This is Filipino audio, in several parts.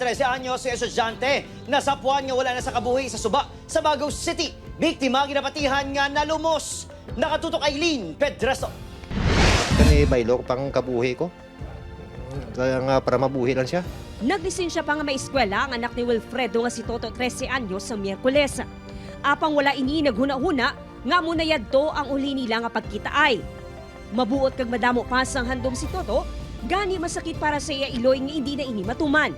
13 anyos si estudyante. Nasapuan nga wala na sa kabuhi sa Suba sa Bagao City. Biktima ginapatihan nga nalumos. Nakatutok Aileen Pedraso. Kani baylo pang kabuhi ko. Kaya nga para mabuhi lang siya. Naglisensya pa nga may eskwela ang anak ni Wilfredo nga si Toto 13 anyos sa Miyerkules. Apang wala ini naghuna-huna nga muna yadto ang uli nila nga pagkitaay. Mabuot kag madamo pa sang handom si Toto, gani masakit para sa iya iloy nga hindi na ini matuman.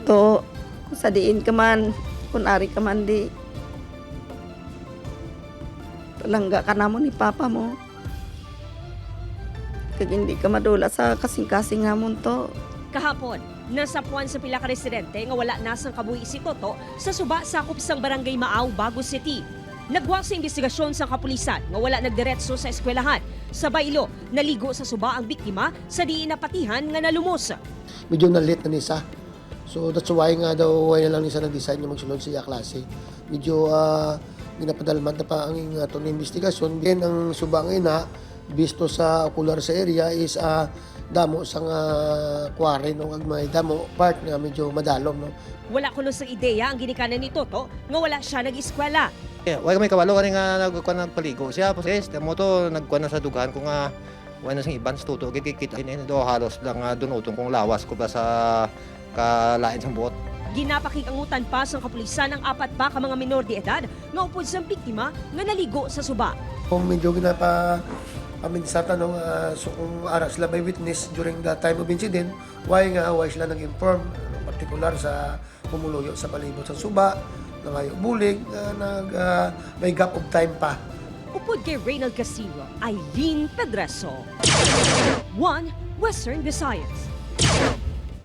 To, kung sa diin ka man, kung ari ka man di. Palangga ka na mo ni Papa mo. Kag hindi ka madula sa kasing-kasing nga mo to. Kahapon, nasapuan sa pila ka residente nga wala nasang kabuhi si Toto sa Suba sakop sang Barangay Maaw, Bagao City. Nagwa sa investigasyon sa kapulisan nga wala nagdiretso sa eskwelahan. Sa baylo, naligo sa Suba ang biktima sa diin napatihan nga nalumos. Medyo na-late na nisa. So that's why nga daw why na lang nisa nag-design na magsulod sa iya klase. Medyo ginapadalman na pa ang ato na investigasyon. Then ang subang ina, bisto sa ocular sa area is damo sa quarry no, may damo part nga medyo madalom. No? Wala kuno sa ideya ang ginikanan ni Toto nga wala siya nag-eskwela. Wala may kabalo kani nga nagpaligo siya. Yes, mo to nagkuan na sa dugan ko nga wala sing iban stuto kita ini do halos lang dunutong kong lawas ko ba sa kalain sang buot. Ginapakikangutan pa sa kapulisan ang 4 pa ka mga minor de edad nga upod sa biktima nga naligo sa Suba. Kung medyo sa tanong so kung ara sila may witness during the time of incident, why sila nag-inform, particular sa pumuluyo sa palibot sa Suba, nangayo bulig, may gap of time pa. Upod kay Reynald Castillo, Aileen Pedraso. 1 Western Visayas.